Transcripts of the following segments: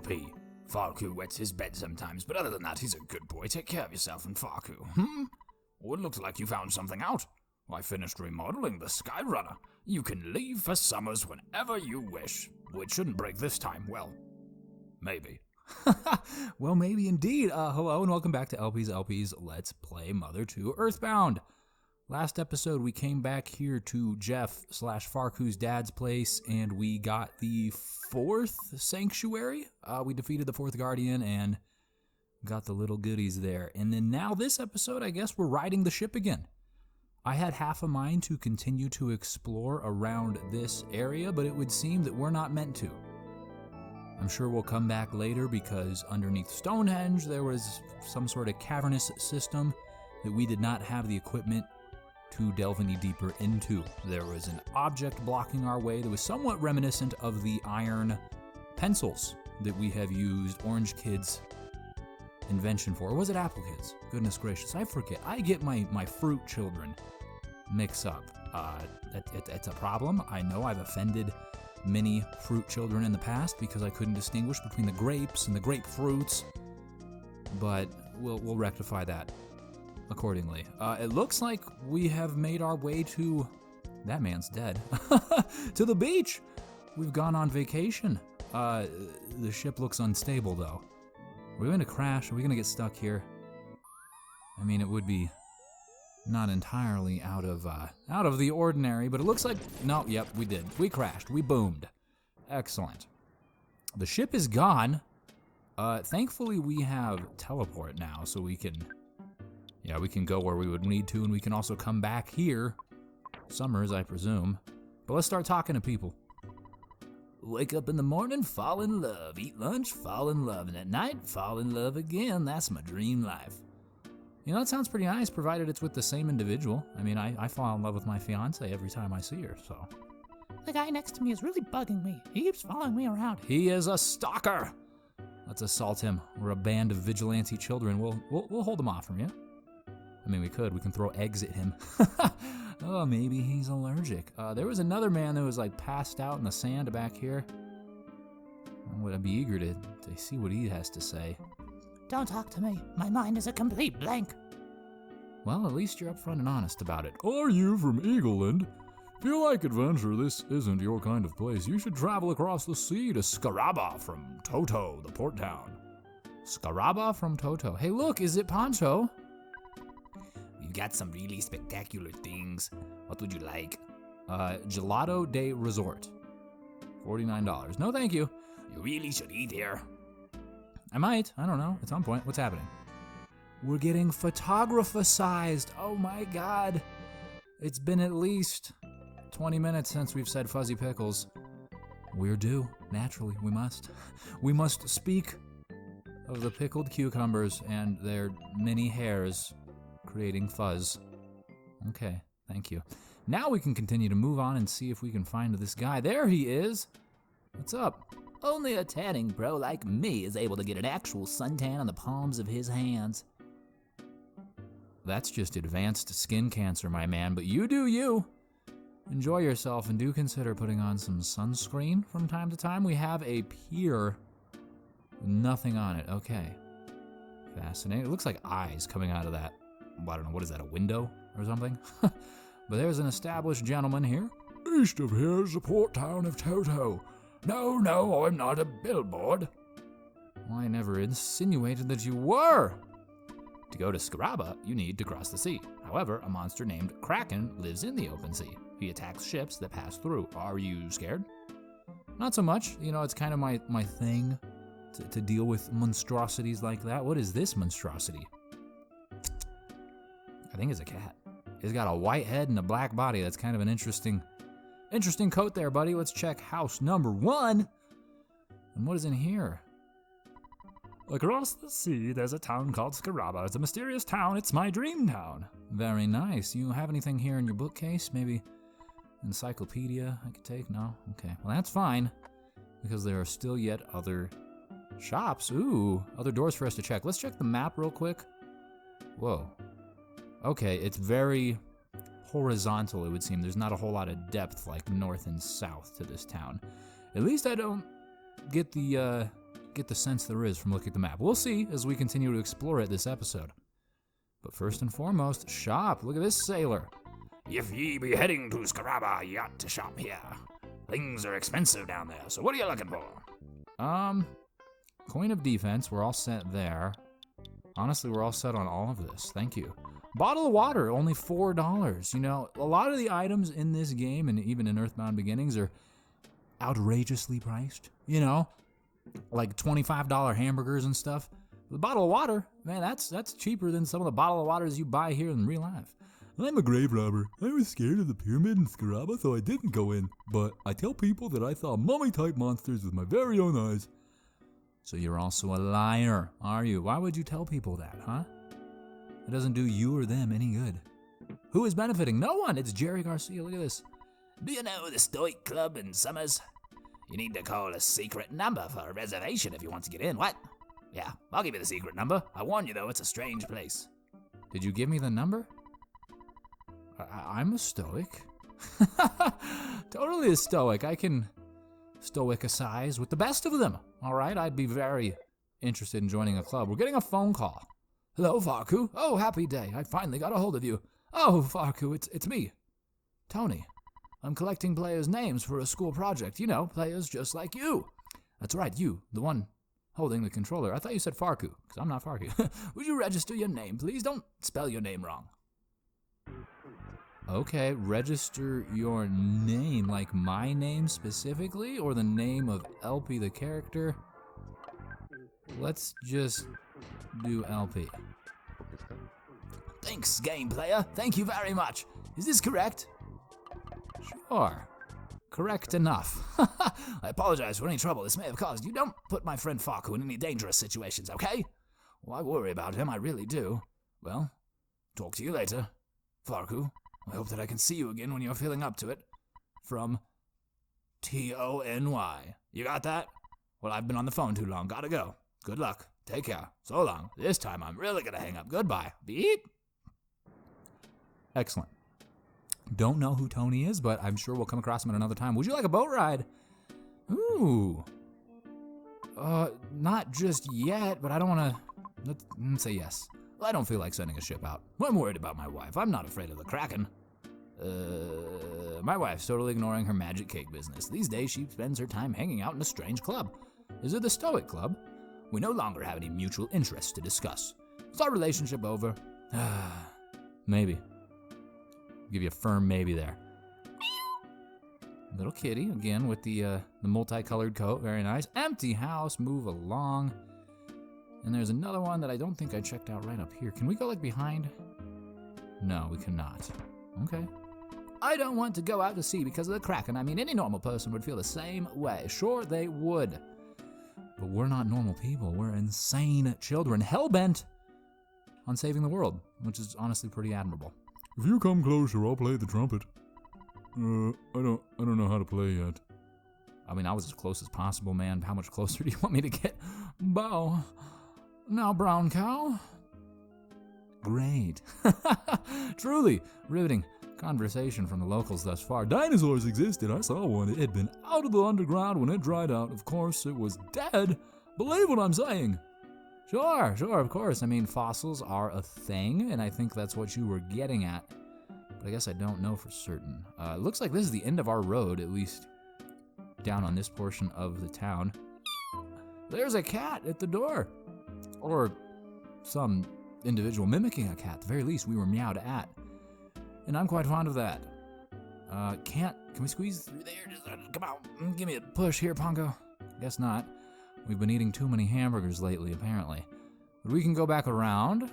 LP. Farku wets his bed sometimes, but other than that, he's a good boy. Take care of yourself and Farku. Oh, it looks like you found something out. I finished remodeling the Skyrunner. You can leave for summers whenever you wish. It shouldn't break this time, well, maybe. Well, maybe indeed. Hello and welcome back to LP's Let's Play Mother 2 Earthbound. Last episode, we came back here to Jeff/Farku's dad's place, and we got the 4th Sanctuary. We defeated the 4th Guardian and got the little goodies there. And then now this episode, I guess we're riding the ship again. I had half a mind to continue to explore around this area, but it would seem that we're not meant to. I'm sure we'll come back later because underneath Stonehenge there was some sort of cavernous system that we did not have the equipment to delve any deeper into. There was an object blocking our way that was somewhat reminiscent of the iron pencils that we have used Orange Kid's invention for. Or was it Apple Kids? Goodness gracious, I forget. I get my fruit children mix up. It's a problem. I know I've offended many fruit children in the past because I couldn't distinguish between the grapes and the grapefruits, but we'll rectify that accordingly. It looks like we have made our way to... That man's dead. To the beach! We've gone on vacation. The ship looks unstable, though. Are we going to crash? Are we going to get stuck here? I mean, it would be not entirely out of the ordinary, but it looks like... No, yep, we did. We crashed. We boomed. Excellent. The ship is gone. Thankfully, we have teleport now, so we can... Yeah, we can go where we would need to, and we can also come back here. Summers, I presume. But let's start talking to people. Wake up in the morning, fall in love. Eat lunch, fall in love. And at night, fall in love again. That's my dream life. You know, that sounds pretty nice, provided it's with the same individual. I mean, I fall in love with my fiance every time I see her, so. The guy next to me is really bugging me. He keeps following me around. He is a stalker. Let's assault him. We're a band of vigilante children. We'll hold him off from you. I mean, we can throw eggs at him. Oh, maybe he's allergic. There was another man that was like passed out in the sand back here. I'd be eager to see what he has to say. Don't talk to me. My mind is a complete blank. Well, at least you're upfront and honest about it. Are you from Eagleland? If you like adventure, this isn't your kind of place. You should travel across the sea to Scaraba from Toto, the port town. Scaraba from Toto. Hey, look, is it Poncho? We've got some really spectacular things. What would you like? Gelato de Resort. $49. No, thank you. You really should eat here. I might. I don't know. At some point. What's happening? We're getting photographer-sized. Oh my god. It's been at least 20 minutes since we've said fuzzy pickles. We're due. Naturally, we must. We must speak of the pickled cucumbers and their many hairs creating fuzz. Okay, thank you. Now we can continue to move on and see if we can find this guy. There he is. What's up? Only a tanning bro like me is able to get an actual suntan on the palms of his hands. That's just advanced skin cancer, my man, but you do you. Enjoy yourself and do consider putting on some sunscreen from time to time. We have a pier with nothing on it. Okay. Fascinating. It looks like eyes coming out of that. I don't know, what is that, a window or something? But there's an established gentleman here. East of here is the port town of Toto. No, I'm not a billboard. Well, I never insinuated that you were. To go to Scaraba, you need to cross the sea. However, a monster named Kraken lives in the open sea. He attacks ships that pass through. Are you scared? Not so much. You know, it's kind of my thing to deal with monstrosities like that. What is this monstrosity? I think it's a cat. He's got a white head and a black body. That's kind of an interesting coat there, buddy. Let's check house number 1. And what is in here? Across the sea, there's a town called Scaraba. It's a mysterious town. It's my dream town. Very nice. You have anything here in your bookcase? Maybe encyclopedia I could take? No? Okay. Well, that's fine, because there are still yet other shops. Ooh, other doors for us to check. Let's check the map real quick. Whoa. Okay, it's very horizontal, it would seem. There's not a whole lot of depth like north and south to this town. At least I don't get the get the sense there is from looking at the map. We'll see as we continue to explore it this episode. But first and foremost, shop. Look at this sailor. If ye be heading to Scaraba, ye ought to shop here. Things are expensive down there, so what are you looking for? Coin of defense, we're all set there. Honestly, we're all set on all of this. Thank you. Bottle of water, only $4. You know, a lot of the items in this game, and even in Earthbound Beginnings, are outrageously priced. You know, like $25 hamburgers and stuff. The bottle of water, man, that's cheaper than some of the bottle of waters you buy here in real life. I'm a grave robber. I was scared of the pyramid in Scaraba, so I didn't go in. But I tell people that I saw mummy-type monsters with my very own eyes. So you're also a liar, are you? Why would you tell people that, huh? It doesn't do you or them any good. Who is benefiting? No one. It's Jerry Garcia. Look at this. Do you know the Stoic Club in Summers? You need to call a secret number for a reservation if you want to get in. What? Yeah, I'll give you the secret number. I warn you, though, it's a strange place. Did you give me the number? I'm a stoic. Totally a stoic. I can stoicicize with the best of them. All right, I'd be very interested in joining a club. We're getting a phone call. Hello, Farku. Oh, happy day. I finally got a hold of you. Oh, Farku, it's me, Tony. I'm collecting players' names for a school project. You know, players just like you. That's right, you, the one holding the controller. I thought you said Farku, because I'm not Farku. Would you register your name, please? Don't spell your name wrong. Okay, register your name, like my name specifically, or the name of LP the character? Let's just do LP. Thanks, game player. Thank you very much. Is this correct? Sure. Correct enough. I apologize for any trouble this may have caused you. Don't put my friend Farku in any dangerous situations, okay? Well, I worry about him, I really do. Well, talk to you later, Farku. I hope that I can see you again when you're feeling up to it. From Tony. You got that? Well, I've been on the phone too long. Gotta go. Good luck. Take care. So long. This time I'm really gonna hang up. Goodbye. Beep. Excellent. Don't know who Tony is, but I'm sure we'll come across him at another time. Would you like a boat ride? Ooh. Not just yet, but I don't want to... Let's say yes. I don't feel like sending a ship out. I'm worried about my wife. I'm not afraid of the Kraken. My wife's totally ignoring her magic cake business. These days, she spends her time hanging out in a strange club. Is it the Stoic Club? We no longer have any mutual interests to discuss. Is our relationship over? Maybe. Give you a firm maybe there. Little kitty, again, with the multicolored coat. Very nice. Empty house. Move along. And there's another one that I don't think I checked out right up here. Can we go, like, behind? No, we cannot. Okay. I don't want to go out to sea because of the Kraken. I mean, any normal person would feel the same way. Sure, they would. But we're not normal people. We're insane children, hell-bent on saving the world, which is honestly pretty admirable. If you come closer, I'll play the trumpet. I don't know how to play yet. I mean, I was as close as possible, man. How much closer do you want me to get? Bow. Now, brown cow. Great. Truly riveting conversation from the locals thus far. Dinosaurs existed. I saw one. It had been out of the underground when it dried out. Of course, it was dead. Believe what I'm saying. Sure, of course. I mean, fossils are a thing, and I think that's what you were getting at. But I guess I don't know for certain. It looks like this is the end of our road, at least down on this portion of the town. There's a cat at the door. Or some individual mimicking a cat. At the very least, we were meowed at. And I'm quite fond of that. Can we squeeze through there? Just, come on, give me a push here, Pongo. Guess not. We've been eating too many hamburgers lately, apparently. But we can go back around.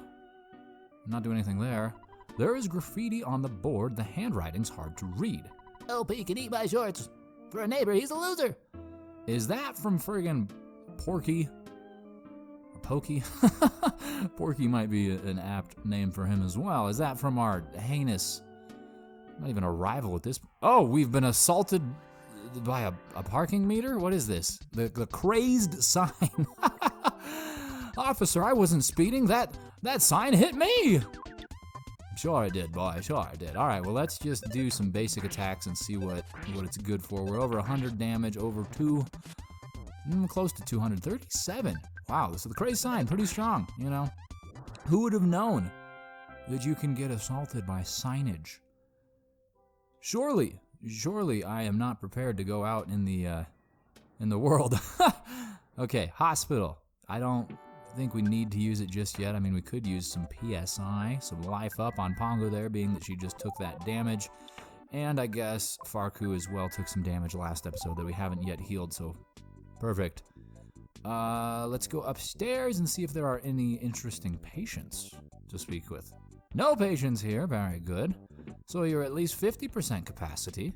Not do anything there. There is graffiti on the board. The handwriting's hard to read. LP can eat my shorts. For a neighbor, he's a loser. Is that from friggin' Porky? Or Pokey? Porky might be an apt name for him as well. Is that from our heinous, not even a rival at this... Oh, we've been assaulted by a parking meter? What is this? The crazed sign. Officer, I wasn't speeding. That sign hit me. Sure I did, boy. Sure I did. All right, well, let's just do some basic attacks and see what it's good for. We're over 100 damage, over 2 Close to 237. Wow, so the crazy sign, pretty strong, you know. Who would have known that you can get assaulted by signage? Surely I am not prepared to go out in the world. Okay, hospital. I don't think we need to use it just yet. I mean, we could use some PSI, some life up on Pongo there, being that she just took that damage. And I guess Farku as well took some damage last episode that we haven't yet healed, so perfect. Let's go upstairs and see if there are any interesting patients to speak with. No patients here, very good. So you're at least 50% capacity.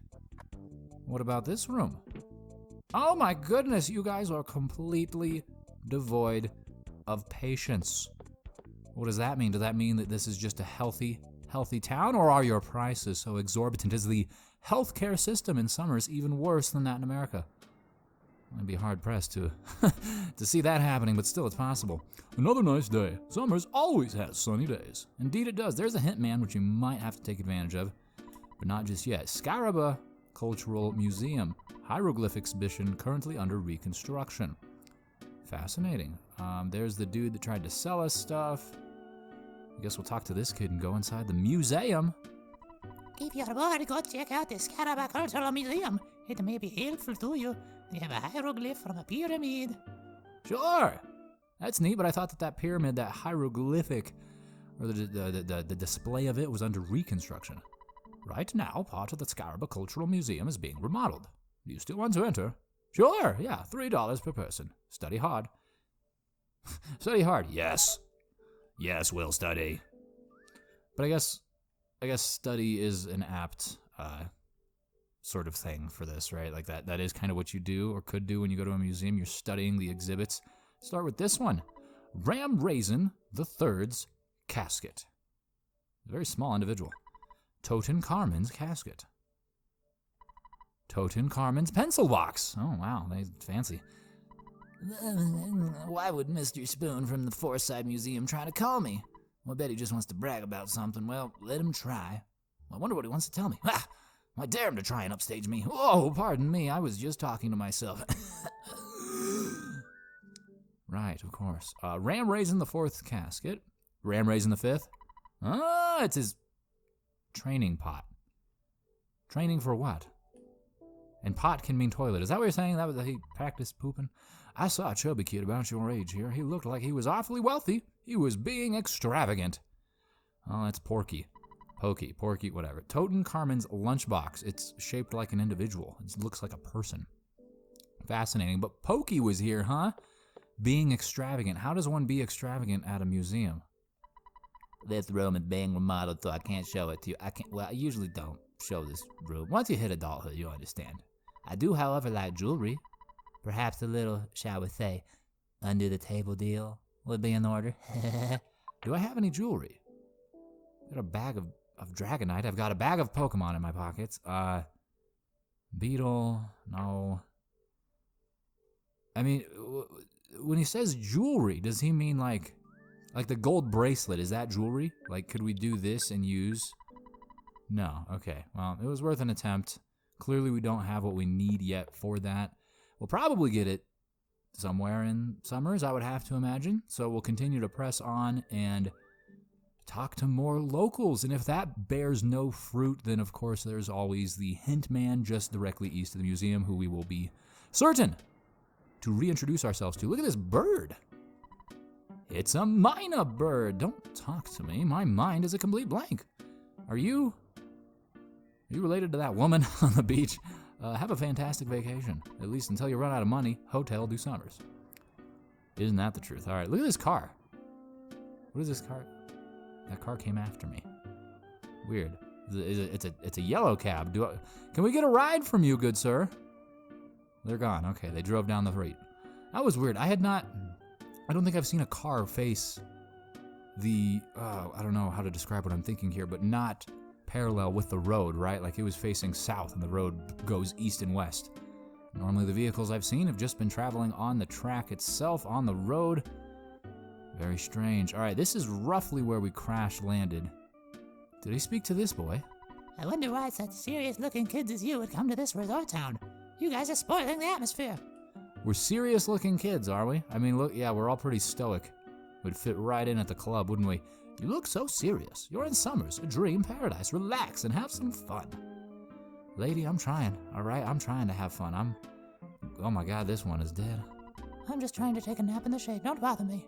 What about this room? Oh my goodness, you guys are completely devoid of patience. What does that mean? Does that mean that this is just a healthy town, or are your prices so exorbitant? Is the healthcare system in Summers even worse than that in America? I'd be hard-pressed to to see that happening, but still, it's possible. Another nice day. Summers always has sunny days. Indeed it does. There's a hint, man, which you might have to take advantage of, but not just yet. Scaraba Cultural Museum. Hieroglyph exhibition currently under reconstruction. Fascinating. There's the dude that tried to sell us stuff. I guess we'll talk to this kid and go inside the museum. If you're bored, go check out the Scaraba Cultural Museum. It may be helpful to you. They have a hieroglyph from a pyramid. Sure. That's neat, but I thought that pyramid, that hieroglyphic, or the display of it was under reconstruction. Right now, part of the Scaraba Cultural Museum is being remodeled. Do you still want to enter? Sure, yeah, $3 per person. Study hard. Study hard, yes. Yes, we'll study. But I guess study is an apt sort of thing for this, right? Like that is kind of what you do or could do when you go to a museum. You're studying the exhibits. Start with this one. Ram Raisin III's casket. A very small individual. Tutankhamun's casket. Tutankhamun's pencil box. Oh, wow, they fancy. Why would Mr. Spoon from the Forsyth Museum try to call me? I bet he just wants to brag about something. Well, let him try. I wonder what he wants to tell me. Ah, I dare him to try and upstage me. Oh, pardon me, I was just talking to myself. Right, of course. Ram Raisin the Fourth casket. Ram Raisin the Fifth. Ah, it's his training pot. Training for what? And pot can mean toilet. Is that what you're saying? That was he practiced pooping? I saw a chubby kid about your age here. He looked like he was awfully wealthy. He was being extravagant. Oh, that's Porky. Porky, whatever. Tutankhamun's lunchbox. It's shaped like an individual. It looks like a person. Fascinating. But Pokey was here, huh? Being extravagant. How does one be extravagant at a museum? This room is being remodeled, so I can't show it to you. I usually don't show this room. Once you hit adulthood, you'll understand. I do, however, like jewelry. Perhaps a little, shall we say, under the table deal would be in order. Do I have any jewelry? Got a bag of Dragonite. I've got a bag of Pokemon in my pockets. Beetle, no. I mean, when he says jewelry, does he mean like the gold bracelet? Is that jewelry? Like, could we do this and use? No. Okay. Well, it was worth an attempt. Clearly, we don't have what we need yet for that. We'll probably get it somewhere in Summers, I would have to imagine. So we'll continue to press on and talk to more locals. And if that bears no fruit, then of course there's always the Hint Man just directly east of the museum, who we will be certain to reintroduce ourselves to. Look at this bird. It's a Mina bird. Don't talk to me. My mind is a complete blank. Are you related to that woman on the beach? Have a fantastic vacation, at least until you run out of money. Hotel do Summers. Isn't that the truth? All right, look at this car. What is this car? That car came after me. Weird. It's a yellow cab. Can we get a ride from you, good sir? They're gone. Okay, they drove down the street. That was weird. I don't think I've seen a car face the, I don't know how to describe what I'm thinking here, but not parallel with the road, right? Like it was facing south and the road goes east and west. Normally the vehicles I've seen have just been traveling on the track itself, on the road. Very strange. All right, this is roughly where we crash landed. Did he speak to this boy? I wonder why such serious-looking kids as you would come to this resort town. You guys are spoiling the atmosphere. We're serious-looking kids, are we? I mean, look, yeah, we're all pretty stoic. We'd fit right in at the club, wouldn't we? You look so serious. You're in Summers, a dream paradise. Relax and have some fun. Lady, I'm trying, all right? I'm trying to have fun. Oh my God, this one is dead. I'm just trying to take a nap in the shade. Don't bother me.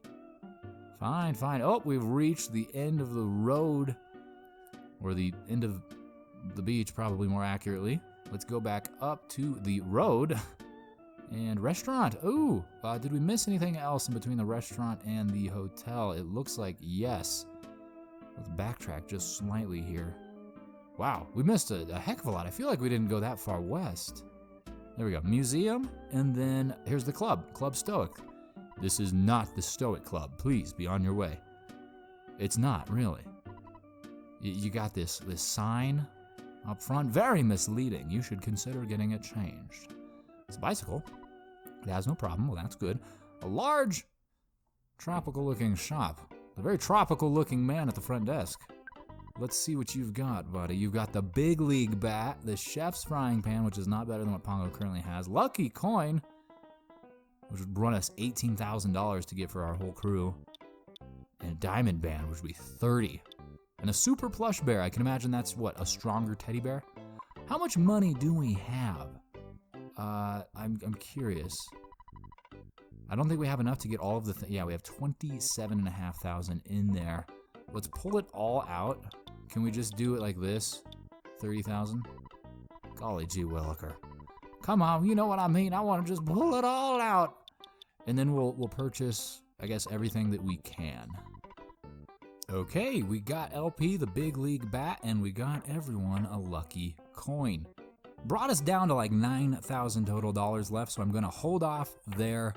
Fine, fine. Oh, we've reached the end of the road. Or the end of the beach, probably more accurately. Let's go back up to the road. And restaurant. Ooh, did we miss anything else in between the restaurant and the hotel? It looks like yes. Let's backtrack just slightly here. Wow, we missed a heck of a lot. I feel like we didn't go that far west. There we go. Museum, and then here's the club. Club Stoic. This is not the Stoic Club. Please be on your way. It's not, really. You got this sign up front. Very misleading. You should consider getting it changed. It's a bicycle. It has no problem. Well, that's good. A large, tropical-looking shop. A very tropical-looking man at the front desk. Let's see what you've got, buddy. You've got the Big League bat, the Chef's Frying Pan, which is not better than what Pongo currently has. Lucky Coin, which would run us $18,000 to get for our whole crew. And a Diamond Band, which would be $30,000. And a Super Plush Bear. I can imagine that's, what, a stronger teddy bear? How much money do we have? I'm curious. I don't think we have enough to get all of the yeah, we have 27,500 in there. Let's pull it all out. Can we just do it like this? 30,000? Golly gee williker. Come on, you know what I mean. I want to just pull it all out. And then we'll purchase, I guess, everything that we can. Okay, we got LP, the Big League bat, and we got everyone a lucky coin. Brought us down to like 9,000 total dollars left, so I'm going to hold off there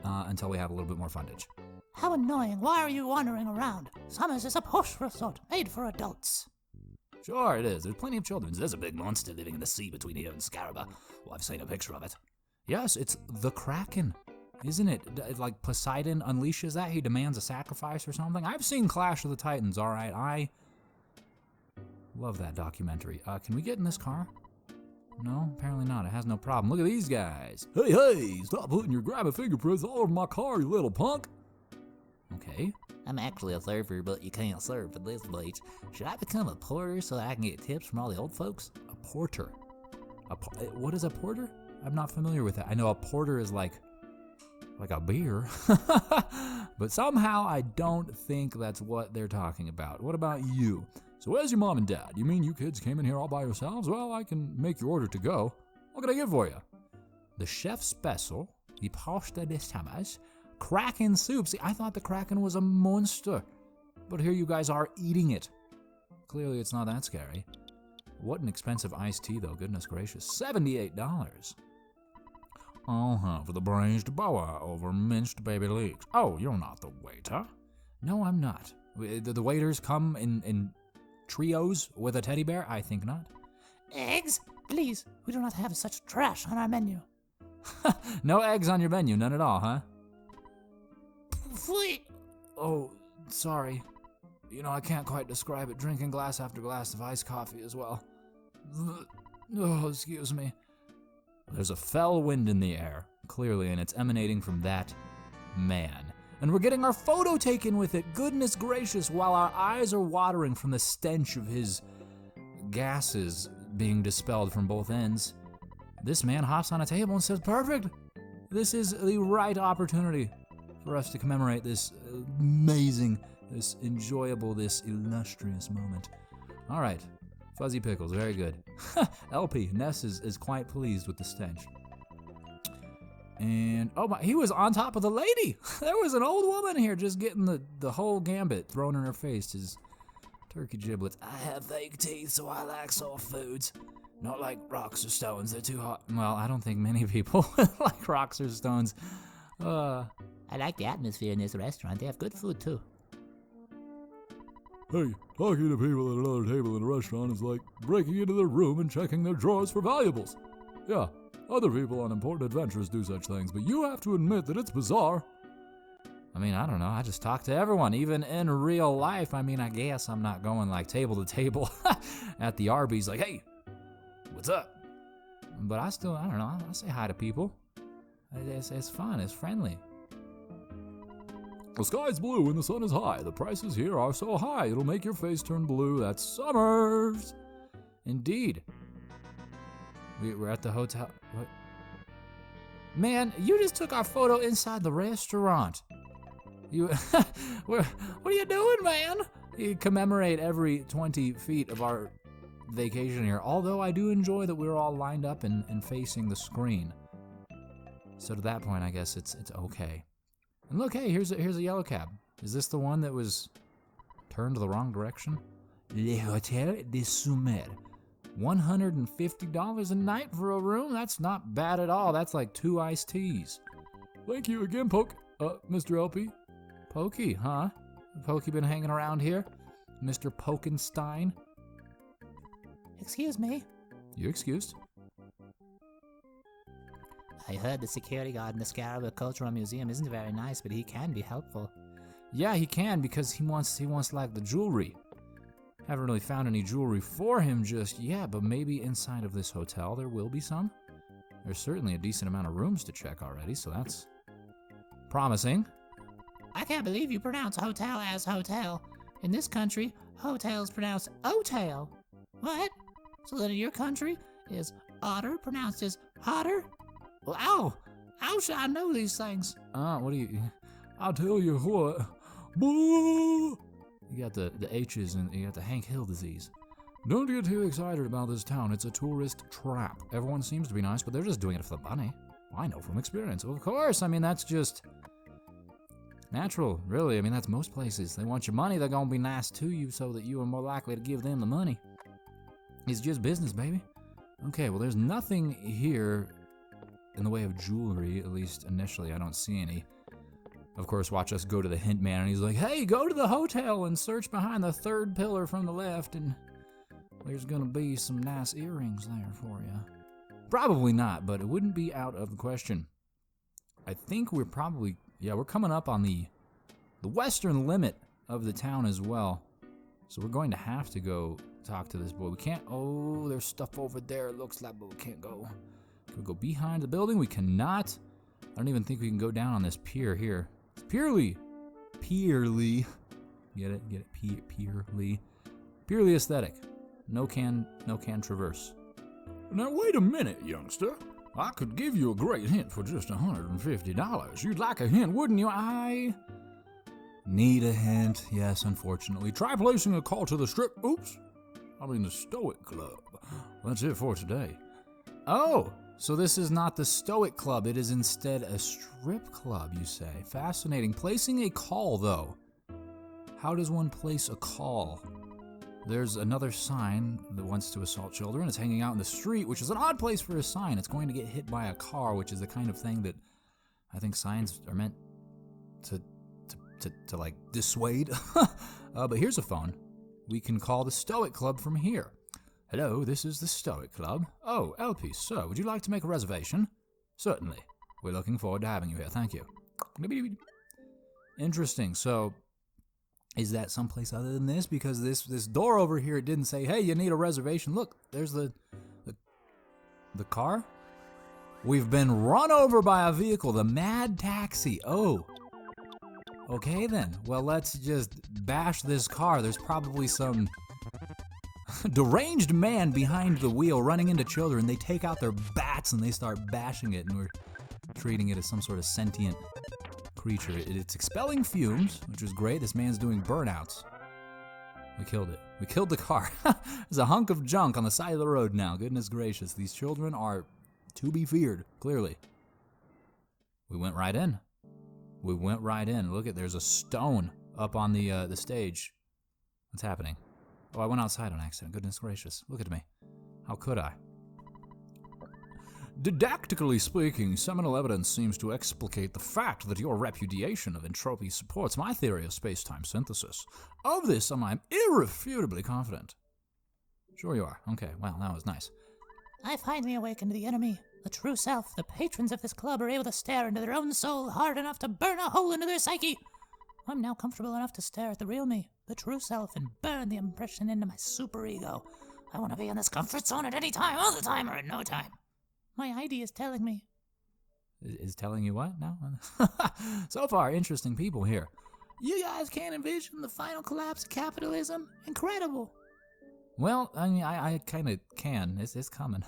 until we have a little bit more fundage. How annoying. Why are you wandering around? Summers is a posh resort made for adults. Sure it is. There's plenty of children. There's a big monster living in the sea between here and Scaraba. Well, I've seen a picture of it. Yes, it's the Kraken. Isn't it? Like Poseidon unleashes that? He demands a sacrifice or something? I've seen Clash of the Titans, all right. I love that documentary. Can we get in this car? No, apparently not. It has no problem. Look at these guys. Hey, stop putting your grabbing fingerprints all over my car, you little punk. Okay. I'm actually a surfer, but you can't surf at this beach. Should I become a porter so I can get tips from all the old folks? A porter. What is a porter? I'm not familiar with that. I know a porter is like a beer. But somehow I don't think that's what they're talking about. What about you? So where's your mom and dad? You mean you kids came in here all by yourselves? Well, I can make your order to go. What can I get for you? The chef's special, the pasta de Summers, Kraken soup. See, I thought the Kraken was a monster. But here you guys are eating it. Clearly it's not that scary. What an expensive iced tea, though. Goodness gracious. $78. I'll have the braised boa over minced baby leeks. Oh, you're not the waiter? No, I'm not. The waiters come in trios with a teddy bear? I think not. Eggs? Please, we do not have such trash on our menu. No eggs on your menu, none at all, huh? Flee. Oh, sorry. You know, I can't quite describe it. Drinking glass after glass of iced coffee as well. Oh, excuse me. There's a fell wind in the air, clearly, and it's emanating from that man. And we're getting our photo taken with it. Goodness gracious, while our eyes are watering from the stench of his gases being dispelled from both ends, this man hops on a table and says, perfect. This is the right opportunity for us to commemorate this amazing, this enjoyable, this illustrious moment. All right, Fuzzy Pickles, very good. LP, Ness is quite pleased with the stench. And, oh my, he was on top of the lady. There was an old woman here just getting the whole gambit thrown in her face. His turkey giblets. I have fake teeth, so I like soft foods. Not like rocks or stones, they're too hot. Well, I don't think many people like rocks or stones. I like the atmosphere in this restaurant. They have good food, too. Hey, talking to people at another table in a restaurant is like breaking into their room and checking their drawers for valuables. Yeah, other people on important adventures do such things, but you have to admit that it's bizarre. I mean, I don't know. I just talk to everyone, even in real life. I mean, I guess I'm not going like table to table at the Arby's like, hey, what's up? But I don't know. I say hi to people. It's fun. It's friendly. The sky's blue and the sun is high. The prices here are so high, it'll make your face turn blue. That's Summers. Indeed. We're at the hotel. What? Man, you just took our photo inside the restaurant. You, what are you doing, man? You commemorate every 20 feet of our vacation here. Although I do enjoy that we're all lined up and facing the screen. So to that point, I guess it's okay. And look, hey, here's a yellow cab. Is this the one that was turned the wrong direction? Le Hotel de Sumer. $150 a night for a room? That's not bad at all. That's like 2 iced teas. Thank you again, Mr. LP. Pokey, huh? Pokey been hanging around here? Mr. Pokenstein? Excuse me. You excused? I heard the security guard in the Scarab Cultural Museum isn't very nice, but he can be helpful. Yeah, he can, because he wants like the jewelry. Haven't really found any jewelry for him just yet, but maybe inside of this hotel there will be some. There's certainly a decent amount of rooms to check already, so that's promising. I can't believe you pronounce hotel as hotel. In this country, hotel's pronounced hotel. What? So then in your country, is otter pronounced as hotter? Well, ow! How should I know these things? What do you... I'll tell you what. Boo! You got the H's and you got the Hank Hill disease. Don't get too excited about this town. It's a tourist trap. Everyone seems to be nice, but they're just doing it for the money. I know from experience. Of course, I mean, that's just natural, really. I mean, that's most places. They want your money, they're gonna be nice to you so that you are more likely to give them the money. It's just business, baby. Okay, well, there's nothing here in the way of jewelry, at least initially. I don't see any. Of course, watch us go to the hint man, and he's like, hey, go to the hotel and search behind the third pillar from the left, and there's gonna be some nice earrings there for you. Probably not, but it wouldn't be out of the question. I think we're probably, we're coming up on the western limit of the town as well. So we're going to have to go talk to this boy. We can't, there's stuff over there, it looks like, but we can't go. Can we go behind the building? We cannot. I don't even think we can go down on this pier here. It's Pierly. Get it? Pierly. Purely aesthetic. No can traverse. Now wait a minute, youngster. I could give you a great hint for just $150. You'd like a hint, wouldn't you? I need a hint. Yes, unfortunately. Try placing a call to the the Stoic Club. That's it for today. Oh, so this is not the Stoic Club. It is instead a strip club, you say. Fascinating. Placing a call, though. How does one place a call? There's another sign that wants to assault children. It's hanging out in the street, which is an odd place for a sign. It's going to get hit by a car, which is the kind of thing that I think signs are meant to like dissuade. But here's a phone. We can call the Stoic Club from here. Hello, this is the Stoic Club. Oh, LP, sir, would you like to make a reservation? Certainly. We're looking forward to having you here. Thank you. Interesting. So, is that someplace other than this? Because this door over here, it didn't say, hey, you need a reservation. Look, there's the car. We've been run over by a vehicle, the Mad Taxi. Oh. Okay, then. Well, let's just bash this car. There's probably some deranged man behind the wheel running into children. They take out their bats and they start bashing it, and we're treating it as some sort of sentient creature. It's expelling fumes, which is great. This man's doing burnouts. We killed it. We killed the car. There's a hunk of junk on the side of the road now. Goodness gracious. These children are to be feared, clearly. We went right in. Look at, there's a stone up on the stage. What's happening? Oh, I went outside on accident. Goodness gracious. Look at me. How could I? Didactically speaking, seminal evidence seems to explicate the fact that your repudiation of entropy supports my theory of space-time synthesis. Of this, I'm irrefutably confident. Sure you are. Okay, well, that was nice. I finally awakened the enemy, the true self. The patrons of this club are able to stare into their own soul hard enough to burn a hole into their psyche. I'm now comfortable enough to stare at the real me, the true self, and burn the impression into my superego. I want to be in this comfort zone at any time, all the time, or at no time. My ID is telling me. Is telling you what now? So far, interesting people here. You guys can't envision the final collapse of capitalism? Incredible. Well, I mean, I kind of can. It's coming.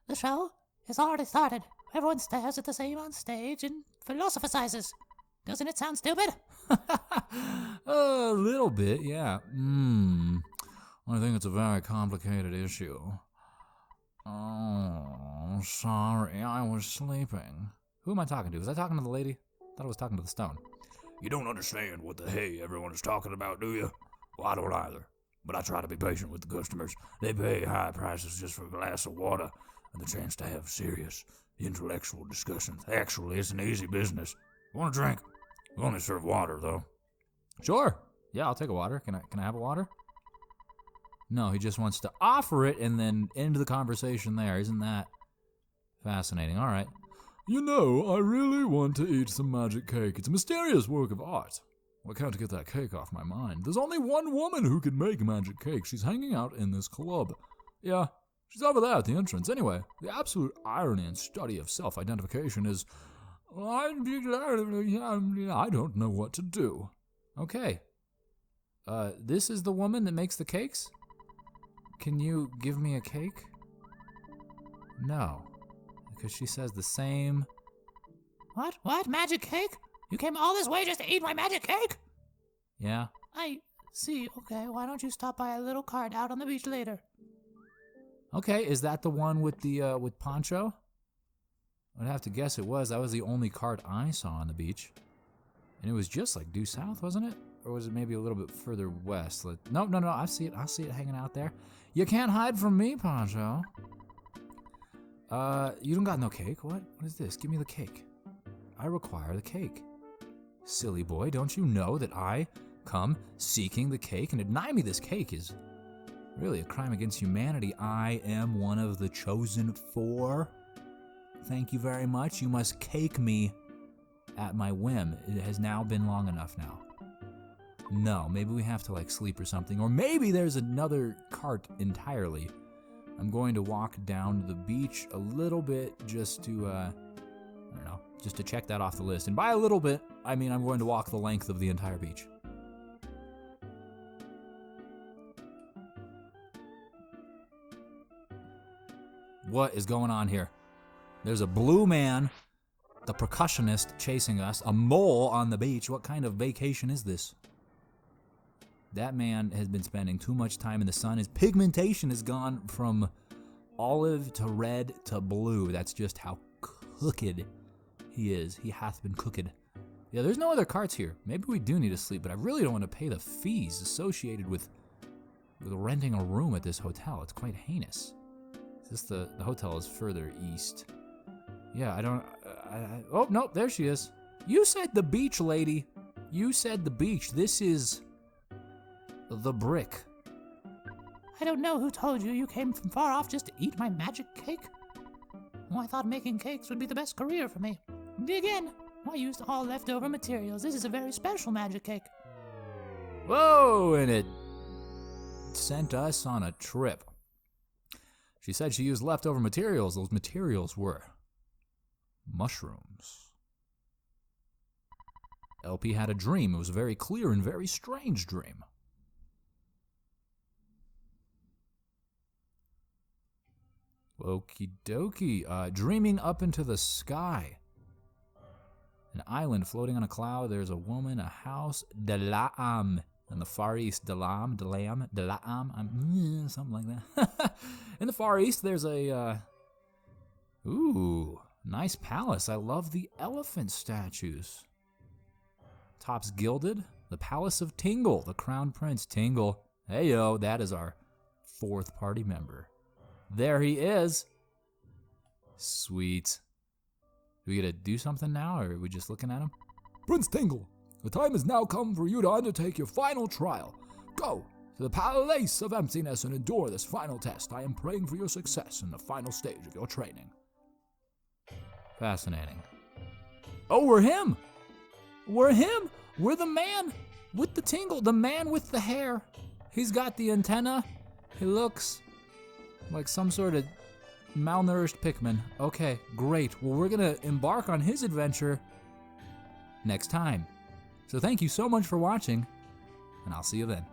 The show has already started. Everyone stares at the same on stage and philosophizes. Doesn't it sound stupid? A little bit, yeah. I think it's a very complicated issue. Oh, sorry, I was sleeping. Who am I talking to? Was I talking to the lady? I thought I was talking to the stone. You don't understand what the hey everyone is talking about, do you? Well, I don't either. But I try to be patient with the customers. They pay high prices just for a glass of water and the chance to have serious intellectual discussions. Actually, it's an easy business. Want a drink? We only serve water, though. Sure. Yeah, I'll take a water. Can I have a water? No, he just wants to offer it and then end the conversation there. Isn't that fascinating? All right. You know, I really want to eat some magic cake. It's a mysterious work of art. I can't get that cake off my mind. There's only one woman who can make magic cake. She's hanging out in this club. Yeah, she's over there at the entrance. Anyway, the absolute irony and study of self-identification is, I don't know what to do. Okay. This is the woman that makes the cakes? Can you give me a cake? No. Because she says the same. What? Magic cake? You came all this way just to eat my magic cake? Yeah. I see. Okay, why don't you stop by a little cart out on the beach later? Okay, is that the one with the with poncho? I'd have to guess it was. That was the only cart I saw on the beach. And it was just like due south, wasn't it? Or was it maybe a little bit further west? No, I see it. I see it hanging out there. You can't hide from me, Poncho. You don't got no cake? What is this? Give me the cake. I require the cake. Silly boy, don't you know that I come seeking the cake? And to deny me this cake is really a crime against humanity. I am one of the chosen four. Thank you very much. You must cake me at my whim. It has now been long enough now. No, maybe we have to like sleep or something. Or maybe there's another cart entirely. I'm going to walk down to the beach a little bit just to, I don't know, just to check that off the list. And by a little bit, I mean I'm going to walk the length of the entire beach. What is going on here? There's a blue man, the percussionist chasing us, a mole on the beach. What kind of vacation is this? That man has been spending too much time in the sun. His pigmentation has gone from olive to red to blue. That's just how cooked he is. He hath been cooked. Yeah, there's no other carts here. Maybe we do need to sleep, but I really don't want to pay the fees associated with renting a room at this hotel. It's quite heinous. The hotel is further east. Yeah, I don't... oh, no, there she is. You said the beach, lady. You said the beach. This is... the brick. I don't know who told you you came from far off just to eat my magic cake. Well, I thought making cakes would be the best career for me. Dig in. I used all leftover materials. This is a very special magic cake. Whoa, and it sent us on a trip. She said she used leftover materials. Those materials were mushrooms. LP had a dream. It was a very clear and very strange dream. Okie dokie. Dreaming up into the sky. An island floating on a cloud. There's a woman, a house, Dalam. In the Far East, Dalam, something like that. In the Far East, there's a, ooh, nice palace. I love the elephant statues. Top's gilded. The Palace of Tingle, the Crown Prince Tingle. Hey, yo, that is our fourth party member. There he is. Sweet. Do we get to do something now, or are we just looking at him? Prince Tingle, the time has now come for you to undertake your final trial. Go to the Palace of Emptiness and endure this final test. I am praying for your success in the final stage of your training. Fascinating. Oh, we're him. We're him. We're the man with the tingle, the man with the hair. He's got the antenna. He looks like some sort of malnourished Pikmin. Okay, great. Well, we're gonna embark on his adventure next time. So thank you so much for watching, and I'll see you then.